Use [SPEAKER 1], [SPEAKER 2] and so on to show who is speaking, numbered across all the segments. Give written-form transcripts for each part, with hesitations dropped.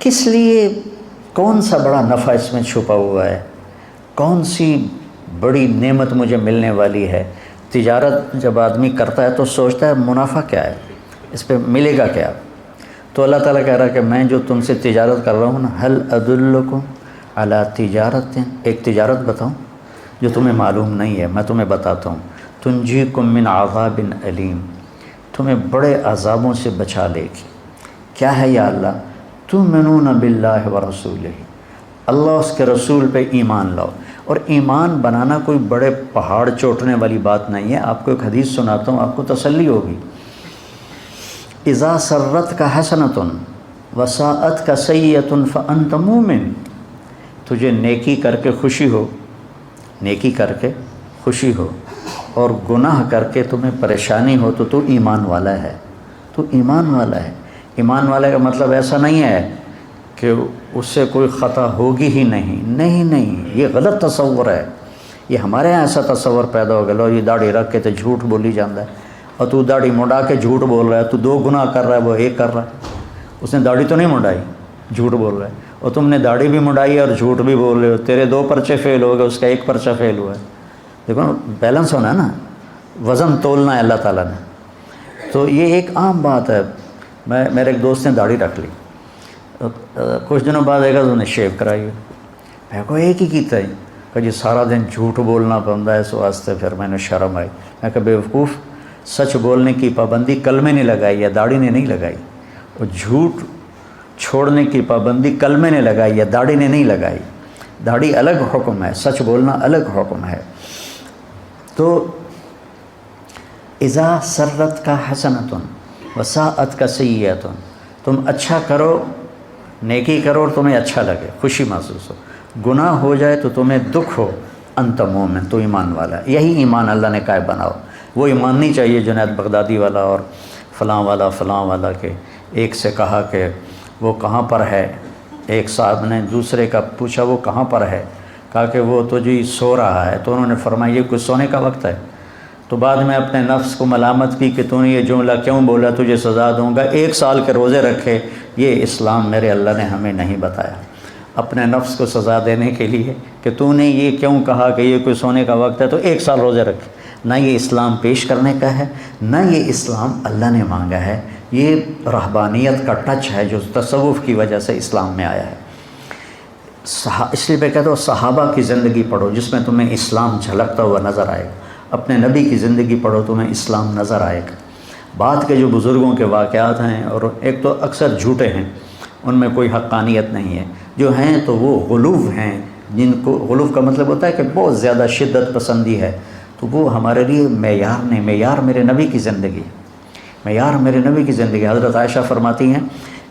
[SPEAKER 1] کس لیے، کون سا بڑا نفع اس میں چھپا ہوا ہے، کون سی بڑی نعمت مجھے ملنے والی ہے؟ تجارت جب آدمی کرتا ہے تو سوچتا ہے منافع کیا ہے، اس پہ ملے گا کیا؟ تو اللہ تعالیٰ کہہ رہا ہے کہ میں جو تم سے تجارت کر رہا ہوں نا، هل ادلکم علی تجارت، ایک تجارت بتاؤں جو تمہیں معلوم نہیں ہے، میں تمہیں بتاتا ہوں، تنجیکم من عذاب علیم، تمہیں بڑے عذابوں سے بچا لے گی۔ کیا ہے یا اللہ؟ تؤمنون باللہ ورسولہ، اللہ اس کے رسول پہ ایمان لاؤ۔ اور ایمان بنانا کوئی بڑے پہاڑ چوٹنے والی بات نہیں ہے۔ آپ کو ایک حدیث سناتا ہوں، آپ کو تسلی ہوگی۔ اذا سرتک حسنۃ وساءتک سیئۃ فانت مومن، تجھے نیکی کر کے خوشی ہو، نیکی کر کے خوشی ہو، اور گناہ کر کے تمہیں پریشانی ہو تو ایمان والا ہے، تو ایمان والا ہے۔ ایمان والے کا مطلب ایسا نہیں ہے کہ اس سے کوئی خطا ہوگی ہی نہیں، نہیں، یہ غلط تصور ہے۔ یہ ہمارے یہاں ایسا تصور پیدا ہو گیا، لو یہ داڑھی رکھ کے تو جھوٹ بولی جاتا ہے، اور تو داڑھی مڈا کے جھوٹ بول رہا ہے، تو دو گناہ کر رہا ہے، وہ ایک کر رہا ہے۔ اس نے داڑھی تو نہیں مڈائی، جھوٹ بول رہا ہے، اور تم نے داڑھی بھی مڈائی اور جھوٹ بھی بول رہے ہو، تیرے 2 پرچے فیل ہو گئے، اس کا 1 پرچہ فیل ہوا ہے۔ دیکھو نا، بیلنس ہونا ہے نا، وزن تولنا ہے اللہ تعالیٰ نے۔ تو یہ ایک عام بات ہے۔ میرے ایک دوست نے داڑھی رکھ لی، کچھ دنوں بعد ایک نے شیو کرائی، میں کو ایک ہی کیتا ہے کہ جی سارا دن جھوٹ بولنا پڑتا ہے، اس واسطے پھر میں نے شرم آئی۔ میں کہ بیوقوف، سچ بولنے کی پابندی کلمے نے لگائی ہے، داڑھی نے نہیں لگائی، اور جھوٹ چھوڑنے کی پابندی کلمے نے لگائی ہے، داڑھی نے نہیں لگائی۔ داڑھی الگ حکم ہے، سچ بولنا الگ حکم ہے۔ تو اذا سرتک حسنۃ وساءتک سیئۃ، تم اچھا کرو، نیکی کرو اور تمہیں اچھا لگے، خوشی محسوس ہو، گناہ ہو جائے تو تمہیں دکھ ہو، انت مومن، تو ایمان والا ہے۔ یہی ایمان اللہ نے کہا بناؤ۔ وہ ایمان نہیں چاہیے جنید بغدادی والا اور فلاں والا کے ایک سے کہا کہ وہ کہاں پر ہے، ایک صاحب نے دوسرے کا پوچھا وہ کہاں پر ہے، کہا کہ وہ تو جی سو رہا ہے، تو انہوں نے فرمایا یہ کوئی سونے کا وقت ہے؟ تو بعد میں اپنے نفس کو ملامت کی کہ تو نے یہ جملہ کیوں بولا، تجھے سزا دوں گا، 1 سال کے روزے رکھے۔ یہ اسلام میرے اللہ نے ہمیں نہیں بتایا، اپنے نفس کو سزا دینے کے لیے کہ تو نے یہ کیوں کہا کہ یہ کوئی سونے کا وقت ہے تو 1 سال روزے رکھے۔ نہ یہ اسلام پیش کرنے کا ہے، نہ یہ اسلام اللہ نے مانگا ہے۔ یہ رہبانیت کا ٹچ ہے جو تصوف کی وجہ سے اسلام میں آیا ہے۔ اس لیے میں کہتا ہوں صحابہ کی زندگی پڑھو جس میں تمہیں اسلام جھلکتا ہوا نظر آئے گا، اپنے نبی کی زندگی پڑھو تمہیں اسلام نظر آئے گا۔ بعد کے جو بزرگوں کے واقعات ہیں، اور ایک تو اکثر جھوٹے ہیں، ان میں کوئی حقانیت نہیں ہے، جو ہیں تو وہ غلوف ہیں، جن کو غلوف کا مطلب ہوتا ہے کہ بہت زیادہ شدت پسندی ہے، تو وہ ہمارے لیے معیار نہیں۔ معیار میرے نبی کی زندگی، معیار میرے نبی کی زندگی۔ حضرت عائشہ فرماتی ہیں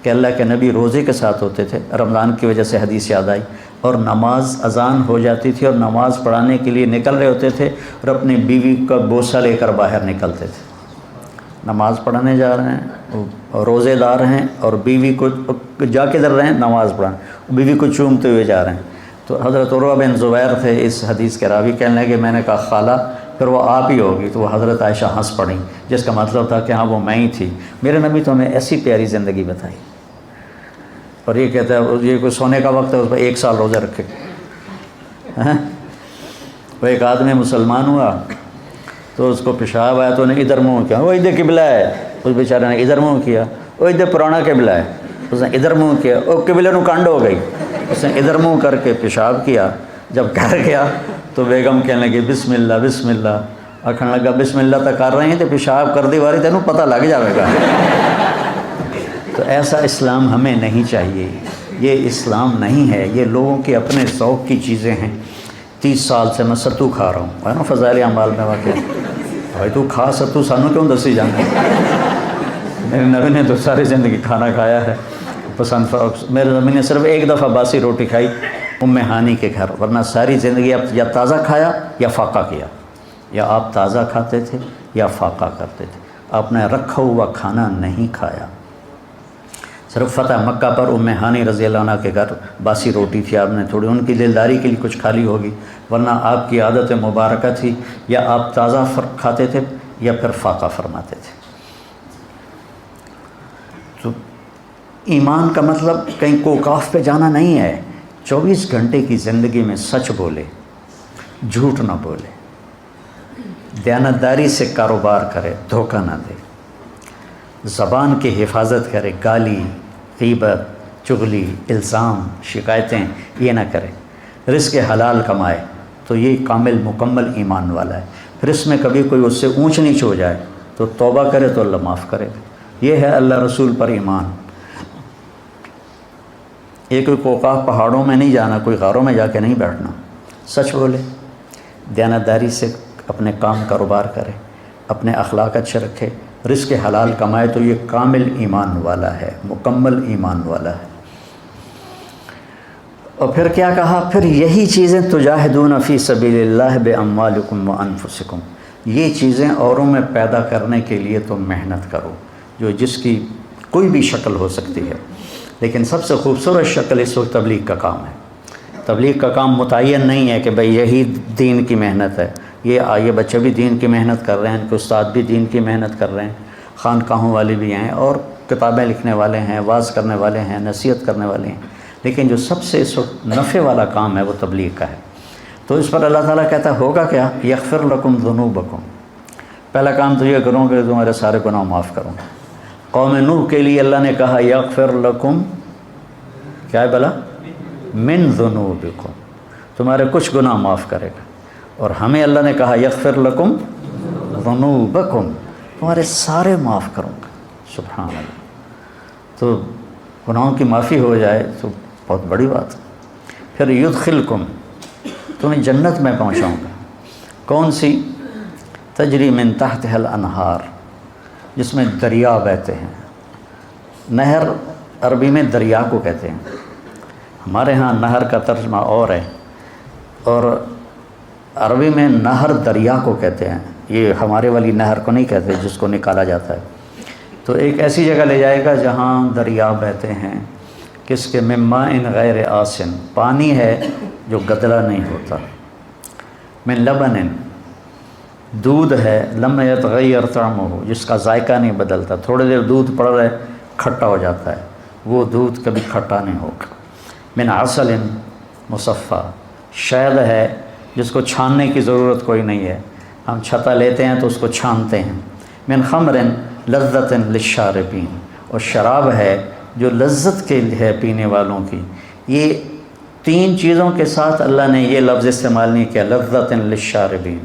[SPEAKER 1] کہ اللہ کے نبی روزے کے ساتھ ہوتے تھے، رمضان کی وجہ سے حدیث یاد آئی، اور نماز اذان ہو جاتی تھی اور نماز پڑھانے کے لیے نکل رہے ہوتے تھے، اور اپنی بیوی کا بوسہ لے کر باہر نکلتے تھے۔ نماز پڑھانے جا رہے ہیں، روزے دار ہیں، اور بیوی کو جا کے در رہے ہیں نماز پڑھانے، بیوی کو چومتے ہوئے جا رہے ہیں۔ تو حضرت عروہ بن زبیر تھے اس حدیث کے راوی، کہنے لگے میں نے کہا خالہ پھر وہ آپ ہی ہوگی، تو وہ حضرت عائشہ ہنس پڑیں، جس کا مطلب تھا کہ ہاں وہ میں ہی تھی۔ میرے نبی تو ہمیں ایسی پیاری زندگی بتائی، اور یہ کہتا ہے یہ کوئی سونے کا وقت ہے، اس پر 1 سال روزے رکھے۔ وہ ایک آدمی مسلمان ہوا تو اس کو پیشاب آیا تو انہیں ادھر منہ کیا، وہ ادھر قبلہ ہے، اس بیچارے نے ادھر منہ کیا، وہ ادھر پرانا قبلہ ہے، اس نے ادھر منہ کیا، وہ قبلے نو کانڈ ہو گئی، اس نے ادھر منہ کر کے پیشاب کیا۔ جب گھر گیا تو بیگم کہنے لگی بسم اللہ بسم اللہ، آکھنے لگا بسم اللہ تو کر رہے ہیں تو پیشاب کر دی واری تینوں پتہ لگ جائے گا۔ تو ایسا اسلام ہمیں نہیں چاہیے، یہ اسلام نہیں ہے، یہ لوگوں کے اپنے ذوق کی چیزیں ہیں۔ 30 سال سے میں ستو کھا رہا ہوں، ہے نا فضائل اعمال میں واقع، بھائی تو کھا ستو سانو کیوں دسی جانا؟ میرے نبی نے تو ساری زندگی کھانا کھایا ہے، پسند۔ میرے نبی نے صرف 1 دفعہ باسی روٹی کھائی ام ہانی کے گھر، ورنہ ساری زندگی آپ یا تازہ کھایا یا فاقہ کیا، یا آپ تازہ کھاتے تھے یا فاقہ کرتے تھے، آپ نے رکھا ہوا کھانا نہیں کھایا۔ صرف فتح مکہ پر ام ہانی رضی اللہ عنہ کے گھر باسی روٹی تھی، آپ نے تھوڑی ان کی دلداری کے لیے کچھ کھا لی ہوگی، ورنہ آپ کی عادت مبارکہ تھی یا آپ تازہ کھاتے تھے یا پھر فاقہ فرماتے تھے۔ تو ایمان کا مطلب کہیں کوکاف پہ جانا نہیں ہے، 24 گھنٹے کی زندگی میں سچ بولے، جھوٹ نہ بولے، دیانتداری سے کاروبار کرے، دھوکہ نہ دے، زبان کی حفاظت کرے، گالی، غیبت، چغلی، الزام، شکایتیں یہ نہ کرے، رزق حلال کمائے، تو یہ کامل مکمل ایمان والا ہے۔ پھر اس میں کبھی کوئی اس سے اونچ نیچ ہو جائے تو توبہ کرے تو اللہ معاف کرے گا۔ یہ ہے اللہ رسول پر ایمان۔ یہ کوئی کوکاف پہاڑوں میں نہیں جانا، کوئی غاروں میں جا کے نہیں بیٹھنا، سچ بولے، دیانتداری سے اپنے کام کاروبار کرے، اپنے اخلاق اچھے رکھے، رزق حلال کمائے، تو یہ کامل ایمان والا ہے، مکمل ایمان والا ہے۔ اور پھر کیا کہا؟ پھر یہی چیزیں تجاہدون فی سبیل اللہ باموالکم وانفسکم، یہ چیزیں اوروں میں پیدا کرنے کے لیے تم محنت کرو، جو جس کی کوئی بھی شکل ہو سکتی ہے، لیکن سب سے خوبصورت شکل اس وقت تبلیغ کا کام ہے۔ تبلیغ کا کام متعین نہیں ہے کہ بھئی یہی دین کی محنت ہے، یہ بچے بھی دین کی محنت کر رہے ہیں، ان کے استاد بھی دین کی محنت کر رہے ہیں، خانقاہوں والے بھی ہیں، اور کتابیں لکھنے والے ہیں، واعظ کرنے والے ہیں، نصیحت کرنے والے ہیں، لیکن جو سب سے اس وقت نفع والا کام ہے وہ تبلیغ کا ہے۔ تو اس پر اللہ تعالیٰ کہتا ہے ہوگا کیا؟ یغفر لکم ذنوبکم، پہلا کام تو یہ کروں کہ تمہارے سارے گناہ معاف کروں۔ قوم نوح کے لیے اللہ نے کہا یغفر لکم، کیا ہے بلا؟ من ذنوبکم، تمہارے کچھ گناہ معاف کرے گا۔ اور ہمیں اللہ نے کہا یغفر لکم ذنوبکم، تمہارے سارے معاف کروں گا۔ سبحان اللہ، تو گناہوں کی معافی ہو جائے تو بہت بڑی بات ہے۔ پھر یدخلکم، تمہیں جنت میں پہنچاؤں گا، کون سی؟ تجری من تحتها الانہار، جس میں دریا بہتے ہیں۔ نہر عربی میں دریا کو کہتے ہیں، ہمارے ہاں نہر کا ترجمہ اور ہے، اور عربی میں نہر دریا کو کہتے ہیں، یہ ہمارے والی نہر کو نہیں کہتے جس کو نکالا جاتا ہے۔ تو ایک ایسی جگہ لے جائے گا جہاں دریا بہتے ہیں، کس کے؟ من ماء غیر آسن، پانی ہے جو گدلا نہیں ہوتا، من لبن، دودھ ہے، لم یتغیر طعمہ، جس کا ذائقہ نہیں بدلتا، تھوڑے دیر دودھ پڑ رہا ہے کھٹا ہو جاتا ہے، وہ دودھ کبھی کھٹا نہیں ہوگا۔ من عسل مصفی، شہد ہے جس کو چھاننے کی ضرورت کوئی نہیں ہے، ہم چھتا لیتے ہیں تو اس کو چھانتے ہیں۔ من خمر لذت للشاربین، اور شراب ہے جو لذت کے ہے پینے والوں کی۔ یہ تین چیزوں کے ساتھ اللہ نے یہ لفظ استعمال نہیں کیا، لذت للشاربین،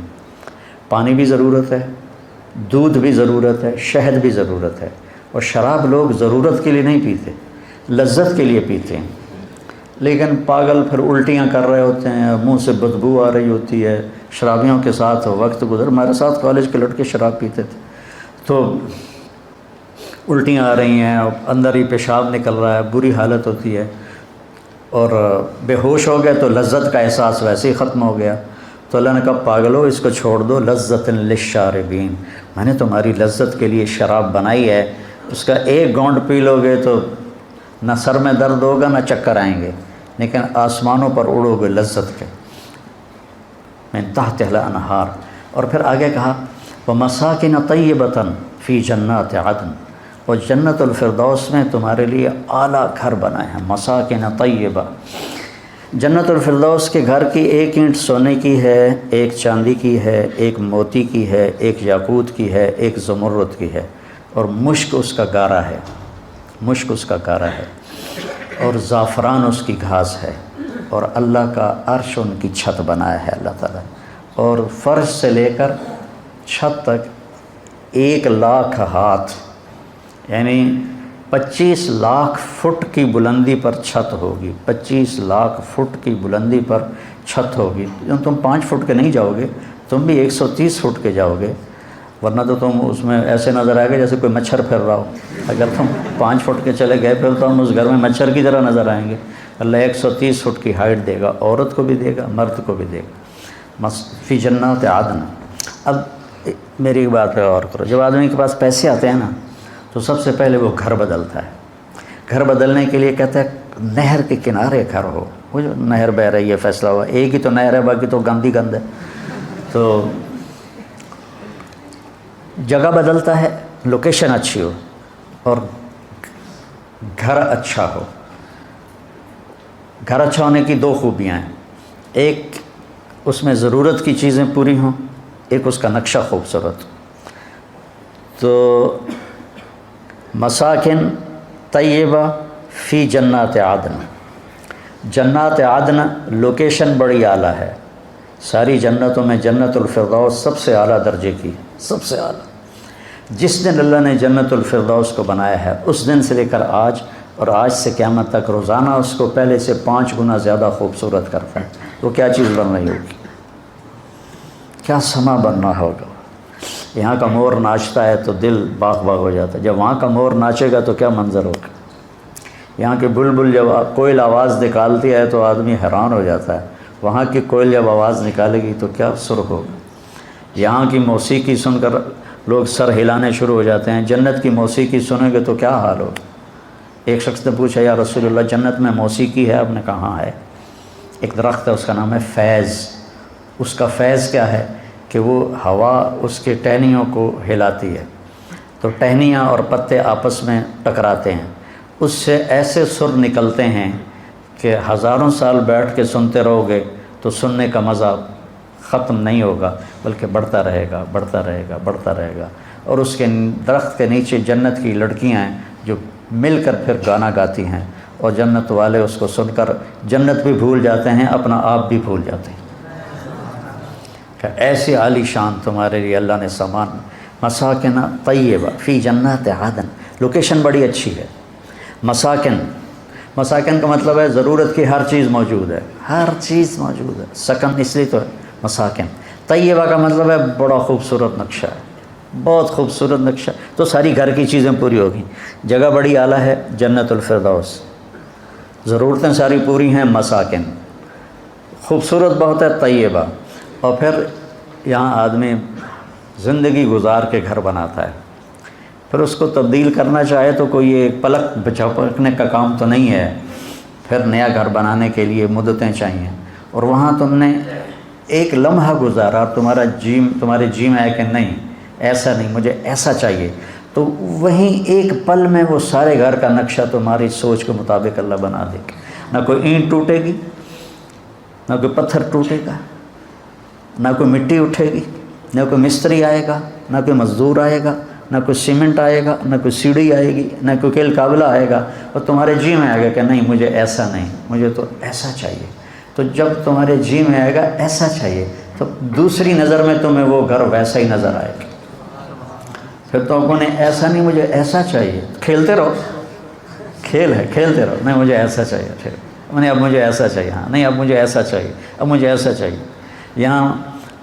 [SPEAKER 1] پانی بھی ضرورت ہے، دودھ بھی ضرورت ہے، شہد بھی ضرورت ہے، اور شراب لوگ ضرورت کے لیے نہیں پیتے، لذت کے لیے پیتے ہیں۔ لیکن پاگل پھر الٹیاں کر رہے ہوتے ہیں، منہ سے بدبو آ رہی ہوتی ہے، شرابیوں کے ساتھ وقت گزر، ہمارے ساتھ کالج کے لڑکے شراب پیتے تھے، تو الٹیاں آ رہی ہیں، اندر ہی پیشاب نکل رہا ہے، بری حالت ہوتی ہے، اور بے ہوش ہو گئے تو لذت کا احساس ویسے ہی ختم ہو گیا۔ تو اللہ نے کہا پاگلو اس کو چھوڑ دو، لذت للشاربین، میں نے تمہاری لذت کے لیے شراب بنائی ہے، اس کا ایک گھونٹ پی لو گے تو نہ سر میں درد ہوگا نہ چکر آئیں گے، لیکن آسمانوں پر اڑو گے لذت کے۔ من تحتها الانہار، اور پھر آگے کہا ومساکن طیبۃ فی جنات عدن، اور جنت الفردوس میں تمہارے لیے اعلیٰ گھر بنائے ہیں، مساکن طیبہ۔ جنت الفردوس کے گھر کی ایک اینٹ سونے کی ہے، ایک چاندی کی ہے، ایک موتی کی ہے، ایک یاقوت کی ہے، ایک زمرد کی ہے، اور مشک اس کا گارا ہے، مشک اس کا گارا ہے، اور زعفران اس کی گھاس ہے، اور اللہ کا عرش ان کی چھت بنایا ہے اللہ تعالیٰ، اور فرش سے لے کر چھت تک 1,00,000 ہاتھ، یعنی 25 لاکھ فٹ کی بلندی پر چھت ہوگی، 25 لاکھ فٹ کی بلندی پر چھت ہوگی۔ تم 5 فٹ کے نہیں جاؤ گے، تم بھی 130 فٹ کے جاؤ گے، ورنہ تو تم اس میں ایسے نظر آئے گا جیسے کوئی مچھر پھر رہا ہو۔ اگر تم 5 فٹ کے چلے گئے پھر تو ہم اس گھر میں مچھر کی طرح نظر آئیں گے۔ اللہ 130 فٹ کی ہائٹ دے گا، عورت کو بھی دے گا، مرد کو بھی دے گا، فی جنات عدن۔ اب میری ایک بات اور کرو، جب آدمی کے پاس پیسے آتے ہیں نا تو سب سے پہلے وہ گھر بدلتا ہے۔ گھر بدلنے کے لیے کہتا ہے نہر کے کنارے گھر ہو، وہ جو نہر بہ رہی ہے، فیصلہ ہوا ایک ہی تو نہر ہے، باقی تو گندی گند ہے، تو جگہ بدلتا ہے، لوکیشن اچھی ہو، اور گھر اچھا ہو. گھر اچھا ہونے کی دو خوبیاں ہیں، ایک اس میں ضرورت کی چیزیں پوری ہوں، ایک اس کا نقشہ خوبصورت. تو مساکن طیبہ فی جنات عدن، جنات عدن لوکیشن بڑی اعلیٰ ہے. ساری جنتوں میں جنت الفردوس سب سے اعلیٰ درجے کی، سب سے اعلیٰ. جس دن اللہ نے جنت الفردوس کو بنایا ہے اس دن سے لے کر آج، اور آج سے قیامت تک روزانہ اس کو پہلے سے 5 گنا زیادہ خوبصورت کرتا ہے. تو کیا چیز بن رہی ہوگی، کیا سما بننا ہوگا. یہاں کا مور ناچتا ہے تو دل باغ باغ ہو جاتا ہے، جب وہاں کا مور ناچے گا تو کیا منظر ہوگا. یہاں کی بلبل جب کوئل آواز نکالتی ہے تو آدمی حیران ہو جاتا ہے، وہاں کی کوئل جب آواز نکالے گی تو کیا سر ہوگا. یہاں کی موسیقی سن کر لوگ سر ہلانے شروع ہو جاتے ہیں، جنت کی موسیقی سنیں گے تو کیا حال ہوگا. ایک شخص نے پوچھا یا رسول اللہ جنت میں موسیقی ہے؟ آپ نے کہاں ہے. ایک درخت ہے اس کا نام ہے فیض. اس کا فیض کیا ہے کہ وہ ہوا اس کے ٹہنیوں کو ہلاتی ہے تو ٹہنیاں اور پتے آپس میں ٹکراتے ہیں، اس سے ایسے سر نکلتے ہیں کہ ہزاروں سال بیٹھ کے سنتے رہو گے تو سننے کا مزہ ختم نہیں ہوگا، بلکہ بڑھتا رہے گا، بڑھتا رہے گا، بڑھتا رہے گا. اور اس کے درخت کے نیچے جنت کی لڑکیاں ہیں جو مل کر پھر گانا گاتی ہیں، اور جنت والے اس کو سن کر جنت بھی بھول جاتے ہیں، اپنا آپ بھی بھول جاتے ہیں. کہ ایسی عالی شان تمہارے لیے اللہ نے سامان. مساکن طیبہ فی جنات عدن، لوکیشن بڑی اچھی ہے. مساکن، مساکن کا مطلب ہے ضرورت کی ہر چیز موجود ہے، ہر چیز موجود ہے. سکن اس لیے تو ہے مساکن. طیبہ کا مطلب ہے بڑا خوبصورت نقشہ ہے، بہت خوبصورت نقشہ. تو ساری گھر کی چیزیں پوری ہوگی. جگہ بڑی اعلیٰ ہے جنت الفردوس، ضرورتیں ساری پوری ہیں مساکن، خوبصورت بہت ہے طیبہ. اور پھر یہاں آدمی زندگی گزار کے گھر بناتا ہے، پھر اس کو تبدیل کرنا چاہے تو کوئی ایک پلک جھپکنے کا کام تو نہیں ہے. پھر نیا گھر بنانے کے لیے مدتیں چاہیے، اور وہاں تم نے ایک لمحہ گزارا، تمہارے جی میں ہے کہ نہیں ایسا نہیں، مجھے ایسا چاہیے، تو وہیں ایک پل میں وہ سارے گھر کا نقشہ تمہاری سوچ کے مطابق اللہ بنا دے گا. نہ کوئی اینٹ ٹوٹے گی، نہ کوئی پتھر ٹوٹے گا، نہ کوئی مٹی اٹھے گی، نہ کوئی مستری آئے گا، نہ کوئی مزدور آئے گا، نہ کوئی سیمنٹ آئے گا، نہ کوئی سیڑھی آئے گی، نہ کوئی کیل قابلہ آئے گا. اور تمہارے جی میں آئے گا کہ نہیں مجھے ایسا نہیں، مجھے تو ایسا چاہیے. تو جب تمہارے جی میں آئے گا ایسا چاہیے تو دوسری نظر میں تمہیں وہ گھر ویسا ہی نظر آئے گا. پھر تو کو نے ایسا نہیں مجھے ایسا چاہیے، کھیلتے رہو، کھیل ہے کھیلتے رہو. نہیں مجھے ایسا چاہیے، پھر نہیں اب مجھے ایسا چاہیے، ہاں نہیں اب مجھے ایسا چاہیے، اب مجھے ایسا چاہیے. یہاں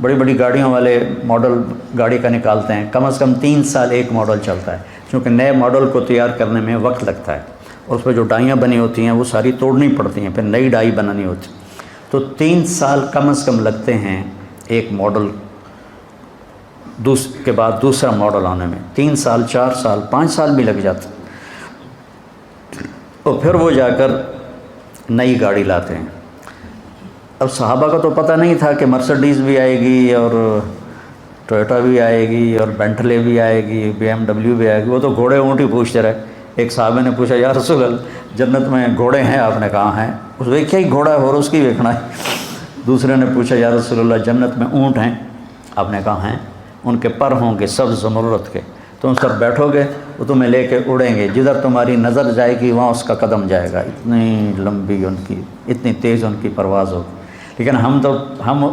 [SPEAKER 1] بڑی بڑی گاڑیوں والے ماڈل گاڑی کا نکالتے ہیں، کم از کم 3 سال ایک ماڈل چلتا ہے، کیونکہ نئے ماڈل کو تیار کرنے میں وقت لگتا ہے. اور اس پہ جو ڈائیاں بنی ہوتی ہیں وہ ساری توڑنی پڑتی ہیں، پھر نئی ڈائی بنانی ہوتی. تو 3 سال کم از کم لگتے ہیں ایک ماڈل کے بعد دوسرا ماڈل آنے میں. 3 سال، 4 سال، 5 سال بھی لگ جاتے. اور پھر وہ جا کر نئی گاڑی لاتے ہیں. اب صحابہ کا تو پتہ نہیں تھا کہ مرسڈیز بھی آئے گی اور ٹویوٹا بھی آئے گی اور بینٹلے بھی آئے گی، BMW بھی آئے گی. وہ تو گھوڑے اونٹ ہی پوچھتے رہے. ایک صحابہ نے پوچھا یا رسول اللہ جنت میں گھوڑے ہیں؟ آپ نے کہا ہیں. اس ویکھیا ہی گھوڑا ہے اور اس کی ویکھنا ہے. دوسرے نے پوچھا یا رسول اللہ جنت میں اونٹ ہیں؟ آپ نے کہا ہیں. ان کے پر ہوں گے سبز زمرد کے، تم سب بیٹھو گے وہ تمہیں لے کے اڑیں گے، جدھر تمہاری نظر جائے گی وہاں اس کا قدم جائے گا. اتنی لمبی ان کی، اتنی تیز ان کی پرواز ہوگی. لیکن ہم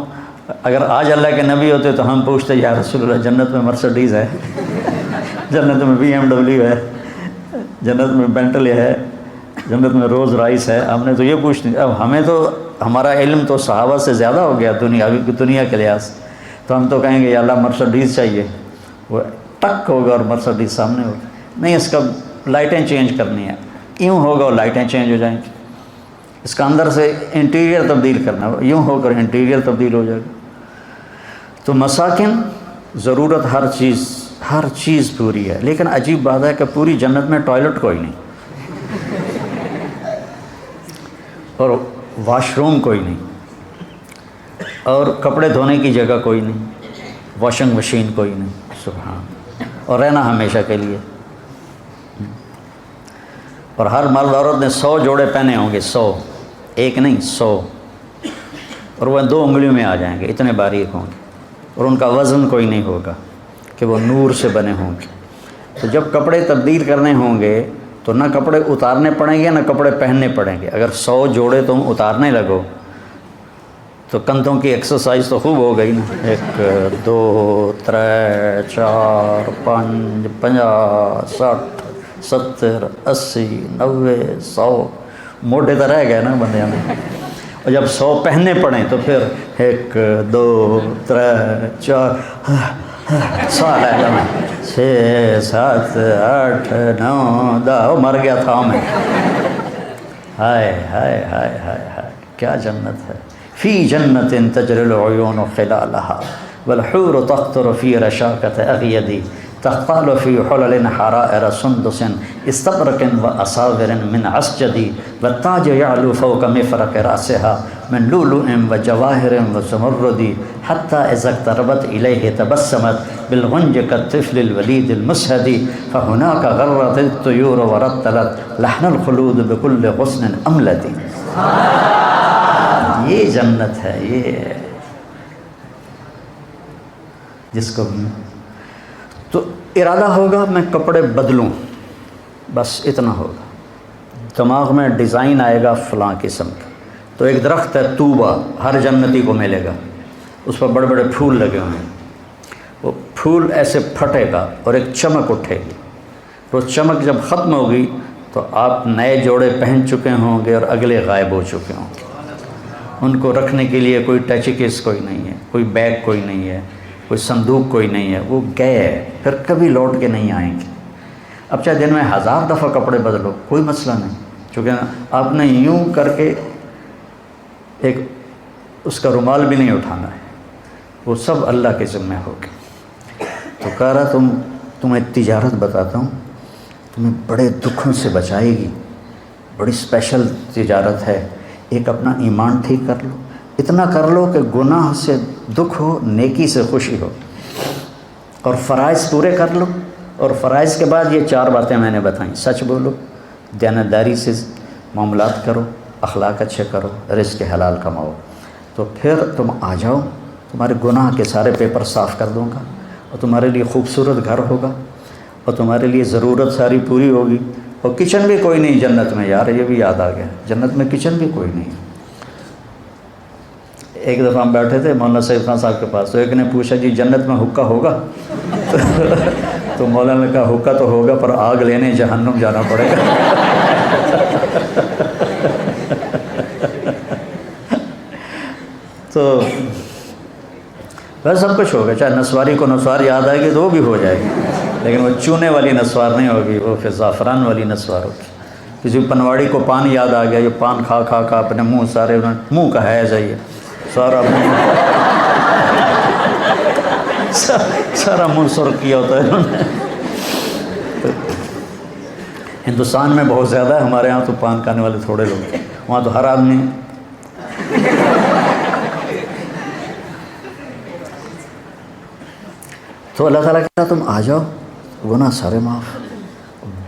[SPEAKER 1] اگر آج اللہ کے نبی ہوتے تو ہم پوچھتے یا رسول اللہ جنت میں مرسڈیز ہے، جنت میں BMW ہے، جنت میں بینٹلے ہے، جنت میں روز رائس ہے. ہم نے تو یہ پوچھتے. اب ہمیں تو ہمارا علم تو صحابہ سے زیادہ ہو گیا دنیا کے لحاظ، تو ہم تو کہیں گے یا اللہ مرسڈیز چاہیے. وہ ٹک ہوگا اور مرسڈیز سامنے ہوگا. نہیں اس کا لائٹیں چینج کرنی ہے، یوں ہوگا اور لائٹیں چینج ہو جائیں گی. اس کا اندر سے انٹیریئر تبدیل کرنا ہے، یوں ہو کر انٹیریئر تبدیل ہو جائے گا. تو مساکن ضرورت ہر چیز پوری ہے. لیکن عجیب بات ہے کہ پوری جنت میں ٹوائلٹ کوئی نہیں اور واش روم کوئی نہیں اور کپڑے دھونے کی جگہ کوئی نہیں، واشنگ مشین کوئی نہیں. سبحان. اور رہنا ہمیشہ کے لیے. اور ہر مرد عورت نے 100 جوڑے پہنے ہوں گے، 100، ایک نہیں 100، اور وہ 2 انگلیوں میں آ جائیں گے، اتنے باریک ہوں گے، اور ان کا وزن کوئی نہیں ہوگا کہ وہ نور سے بنے ہوں گے۔ تو جب کپڑے تبدیل کرنے ہوں گے تو نہ کپڑے اتارنے پڑیں گے نہ کپڑے پہننے پڑیں گے۔ اگر 100 جوڑے تم اتارنے لگو تو کندھوں کی ایکسرسائز تو خوب ہو گئی نا، 1 2 3 4 5 50 60 70 80 90 100 موٹے تو رہ گئے نا بندیاں میں۔ اور جب 100 پہننے پڑیں تو پھر 1 2 3 4 سال ہے جب 6 7 8 9 10 مر گیا تھا میں۔ ہائے ہائے ہائے ہائے ہائے، کیا جنت ہے! فی جنت تجری العیون خلالها والحور تقطر فی رشاکۃ اغیدی تختال فی حلل حرائر سندس استبرق واساور من عسجد والتاج یعلو فوق مفرق راسها من لؤلؤ وجواہر وزمرد حتی اذا اقتربت الیہ تبسمت بالغنج كالطفل الولید المسہد فهناك غرت الطیور ورتلت لحن الخلود بكل غصن املد۔ یہ جنت ہے، یہ جس کو تو ارادہ ہوگا میں کپڑے بدلوں، بس اتنا ہوگا، دماغ میں ڈیزائن آئے گا فلاں قسم کا۔ تو ایک درخت ہے طوبہ، ہر جنتی کو ملے گا، اس پر بڑے بڑے پھول لگے ہوئے ہیں، وہ پھول ایسے پھٹے گا اور ایک چمک اٹھے گی، وہ چمک جب ختم ہوگی تو آپ نئے جوڑے پہن چکے ہوں گے اور اگلے غائب ہو چکے ہوں گے۔ ان کو رکھنے کے لیے کوئی ٹچ کیس کوئی نہیں ہے، کوئی بیگ کوئی نہیں ہے، کوئی صندوق کوئی نہیں ہے، وہ گئے پھر کبھی لوٹ کے نہیں آئیں گے۔ اب چاہے دن میں 1000 دفعہ کپڑے بدلو، کوئی مسئلہ نہیں، چونکہ آپ نے یوں کر کے ایک اس کا رومال بھی نہیں اٹھانا ہے، وہ سب اللہ کے ذمہ ہوگی۔ تو کہہ رہا تمہیں تجارت بتاتا ہوں، تمہیں بڑے دکھوں سے بچائے گی، بڑی اسپیشل تجارت ہے۔ ایک اپنا ایمان ٹھیک کر لو، اتنا کر لو کہ گناہ سے دکھ ہو، نیکی سے خوشی ہو، اور فرائض پورے کر لو، اور فرائض کے بعد یہ 4 باتیں میں نے بتائیں، سچ بولو، دیانتداری سے معاملات کرو، اخلاق اچھے کرو، رزق حلال کماؤ، تو پھر تم آ جاؤ، تمہارے گناہ کے سارے پیپر صاف کر دوں گا، اور تمہارے لیے خوبصورت گھر ہوگا، اور تمہارے لیے ضرورت ساری پوری ہوگی، اور کچن بھی کوئی نہیں جنت میں۔ یار یہ بھی یاد آ گیا، جنت میں کچن بھی کوئی نہیں۔ ایک دفعہ ہم بیٹھے تھے مولانا سعید خان صاحب کے پاس، تو ایک نے پوچھا جی جنت میں حقہ ہوگا؟ تو مولانا نے کہا حقہ تو ہوگا پر آگ لینے جہنم جانا پڑے گا۔ تو ویسے سب کچھ ہوگا، چاہے نسواری کو نسوار یاد آئے گی تو وہ بھی ہو جائے گی، لیکن وہ چونے والی نسوار نہیں ہوگی، وہ پھر زعفران والی نسوار ہوگی۔ کسی پنواڑی کو پان یاد آ گیا، یہ پان کھا کھا کھا اپنے منہ سارے منہ کا ہے جائیے سارا منہ سارا منہ سرخ کیا ہوتا ہے انہوں نے۔ ہندوستان میں بہت زیادہ ہے، ہمارے ہاں تو پان کھانے والے تھوڑے لوگ ہیں، وہاں تو ہر آدمی۔ تو اللہ تعالیٰ کہتا تم آ جاؤ، گناہ سارے معاف،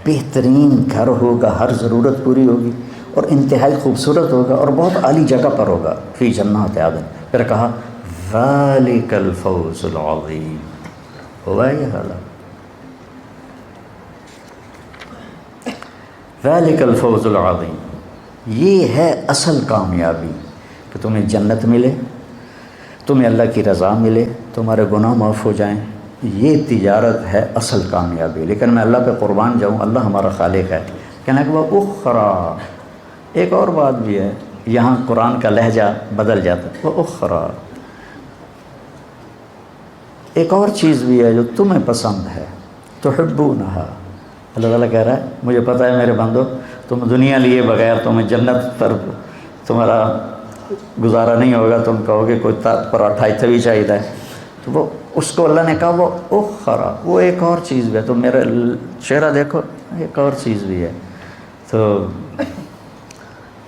[SPEAKER 1] بہترین گھر ہوگا، ہر ضرورت پوری ہوگی، اور انتہائی خوبصورت ہوگا، اور بہت اعلیٰ جگہ پر ہوگا، فی جنات عدن۔ پھر کہا ذالک الفوز العظیم، ہوا یہ حالات، ذالک الفوز العظیم، یہ ہے اصل کامیابی، کہ تمہیں جنت ملے، تمہیں اللہ کی رضا ملے، تمہارے گناہ معاف ہو جائیں، یہ تجارت ہے اصل کامیابی۔ لیکن میں اللہ پہ قربان جاؤں، اللہ ہمارا خالق ہے، کہنا کہ وہ اخرا، ایک اور بات بھی ہے، یہاں قرآن کا لہجہ بدل جاتا ہے، وہ اخرا، ایک اور چیز بھی ہے جو تمہیں پسند ہے، تحبونہا، اللہ تعالیٰ کہہ رہا ہے مجھے پتہ ہے میرے بندو، تم دنیا لیے بغیر تمہیں جنت پر تمہارا گزارا نہیں ہوگا، تم کہو گے کوئی پراٹھا اتنے بھی چاہیے ہے، تو وہ اس کو اللہ نے کہا وہ اخرا، وہ ایک اور چیز بھی ہے، تو میرا چہرہ دیکھو ایک اور چیز بھی ہے۔ تو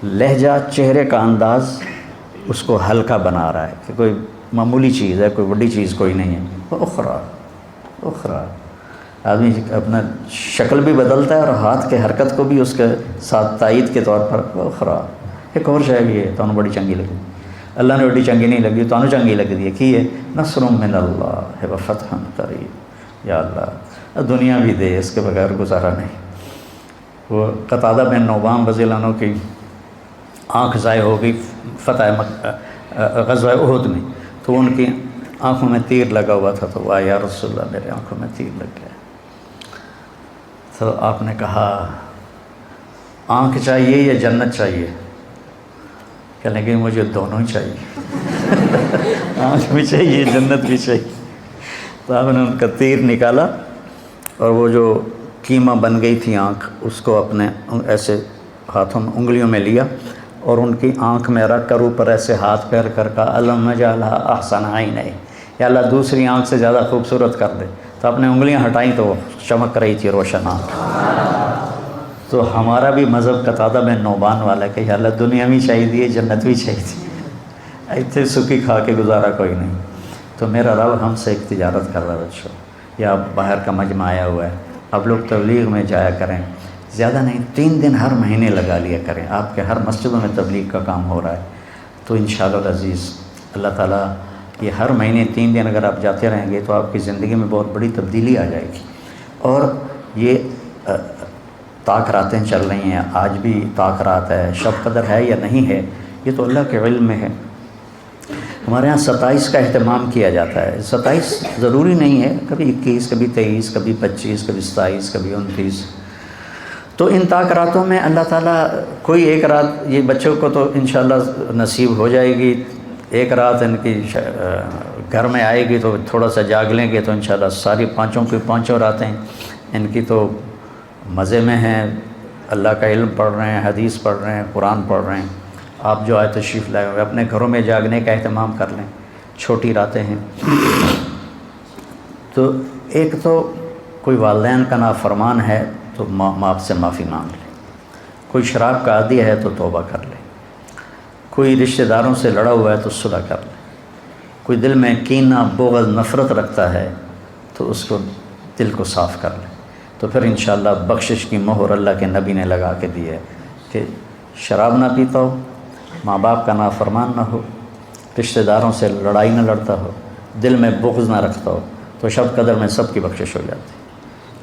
[SPEAKER 1] لہجہ، چہرے کا انداز اس کو ہلکا بنا رہا ہے کہ کوئی معمولی چیز ہے، کوئی بڑی چیز کوئی نہیں ہے، وہ اخرا، اخرا، آدمی اپنا شکل بھی بدلتا ہے اور ہاتھ کے حرکت کو بھی اس کے ساتھ تائید کے طور پر وہ خراب ایک اور شے بھی ہے تو بڑی چنگی لگی اللہ نے بڑی چنگی نہیں لگی تو چنگی لگتی ہے کی ہے نصر من اللہ ہے و فتح قریب یا اللہ دنیا بھی دے اس کے بغیر گزارا نہیں۔ وہ قتادہ بن نعمان رضی اللہ عنہ کی آنکھ ضائع ہو گئی غزوہ احد میں، تو ان کی آنکھوں میں تیر لگا ہوا تھا، تو وہ یا رسول اللہ میرے آنکھوں میں تیر لگ گیا۔ تو آپ نے کہا آنکھ چاہیے یا جنت چاہیے؟ کہنے لگے مجھے دونوں ہی چاہیے آنکھ بھی چاہیے جنت بھی چاہیے۔ تو آپ نے ان کا تیر نکالا اور وہ جو کیما بن گئی تھی آنکھ اس کو اپنے ایسے ہاتھوں میں انگلیوں میں لیا اور ان کی آنکھ میں رکھ کر اوپر ایسے ہاتھ پھیر کر کہا اللہم اجعلھا احسن عینیہ، یا اللہ دوسری آنکھ سے زیادہ خوبصورت کر دے۔ تو اپنے انگلیاں ہٹائیں تو وہ چمک رہی تھی روشن آنکھ۔ تو ہمارا بھی مذہب قتادہ بن نعمان والا کہ یا اللہ دنیا بھی چاہیے جنت بھی چاہیے، ایتھے سکی کھا کے گزارا کوئی نہیں۔ تو میرا رب ہم سے ایک تجارت کر رہا ہے بچوں، یا باہر کا مجمع آیا ہوا ہے، آپ لوگ تبلیغ میں جایا کریں، زیادہ نہیں 3 دن ہر مہینے لگا لیا کریں، آپ کے ہر مسجدوں میں تبلیغ کا کام ہو رہا ہے۔ تو انشاءاللہ العزیز اللہ تعالیٰ یہ ہر مہینے 3 دن اگر آپ جاتے رہیں گے تو آپ کی زندگی میں بہت بڑی تبدیلی آ جائے گی۔ اور یہ طاق راتیں چل رہی ہیں، آج بھی طاق رات ہے، شب قدر ہے یا نہیں ہے یہ تو اللہ کے علم میں ہے۔ ہمارے ہاں 27 کا اہتمام کیا جاتا ہے، 27 ضروری نہیں ہے، کبھی 21 کبھی 23 کبھی 25 کبھی 27 کبھی 29۔ تو ان طاق راتوں میں اللہ تعالیٰ کوئی ایک رات یہ بچوں کو تو انشاءاللہ نصیب ہو جائے گی، ایک رات ان کی گھر میں آئے گی تو تھوڑا سا جاگ لیں گے تو انشاءاللہ ساری پانچوں راتیں ان کی تو مزے میں ہیں، اللہ کا علم پڑھ رہے ہیں، حدیث پڑھ رہے ہیں، قرآن پڑھ رہے ہیں۔ آپ جو آئے تشریف لائے ہوئے اپنے گھروں میں جاگنے کا اہتمام کر لیں، چھوٹی راتیں ہیں۔ تو ایک تو کوئی والدین کا نافرمان ہے تو ماں سے معافی مانگ لیں، کوئی شراب کا عادی ہے تو توبہ کر لیں، کوئی رشتہ داروں سے لڑا ہوا ہے تو صلح کر لیں، کوئی دل میں کینہ بغض نفرت رکھتا ہے تو اس کو دل کو صاف کر لیں، تو پھر انشاءاللہ بخشش کی مہر اللہ کے نبی نے لگا کے دی ہے کہ شراب نہ پیتا ہو، ماں باپ کا نافرمان نہ ہو، رشتہ داروں سے لڑائی نہ لڑتا ہو، دل میں بغض نہ رکھتا ہو، تو شب قدر میں سب کی بخشش ہو جاتی ہے۔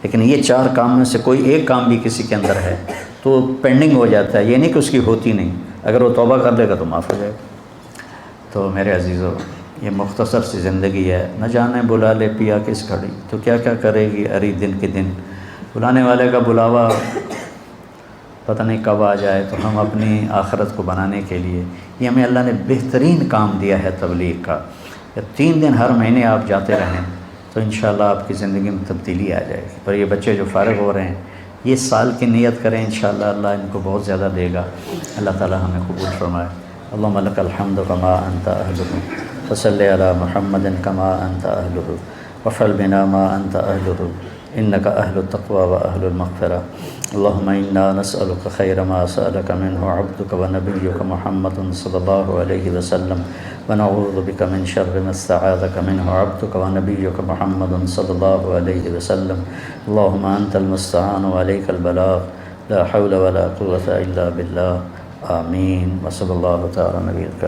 [SPEAKER 1] لیکن یہ 4 کام میں سے کوئی ایک کام بھی کسی کے اندر ہے تو پینڈنگ ہو جاتا ہے، یہ نہیں کہ اس کی ہوتی نہیں، اگر وہ توبہ کر لے گا تو معاف ہو جائے گا۔ تو میرے عزیزو یہ مختصر سی زندگی ہے، نہ جانے بلا لے پیا کس گھڑی، تو کیا کیا کرے گی اری دن کے دن، بلانے والے کا بلاوا پتہ نہیں کب آ جائے۔ تو ہم اپنی آخرت کو بنانے کے لیے یہ ہمیں اللہ نے بہترین کام دیا ہے تبلیغ کا، 3 دن ہر مہینے آپ جاتے رہیں تو انشاءاللہ آپ کی زندگی میں تبدیلی آ جائے گی۔ اور یہ بچے جو فارغ ہو رہے ہیں یہ سال کی نیت کریں، انشاءاللہ اللہ ان کو بہت زیادہ دے گا، اللہ تعالیٰ ہمیں قبول فرمائے۔ اللہم لک الحمد کما انت اہلہ، وصلی علی محمد کما انت اہلہ، وفعل بنا ما انت اہلہ، انک اہل التقوی و اہل المغفرہ۔ اللہم انا نسألک خیر ما سألک منہ عبدک و نبیک محمد صلی اللہ علیہ وسلم، ونعوذ بک من شر ما استعاذک منہ عبدک و نبیک محمد صلی اللہ علیہ وسلم۔ اللہم انت المستعان و علیک البلاغ، لا حول ولا قوة الا باللہ، آمین۔ وصلی اللہ تعالی نبی الکریم۔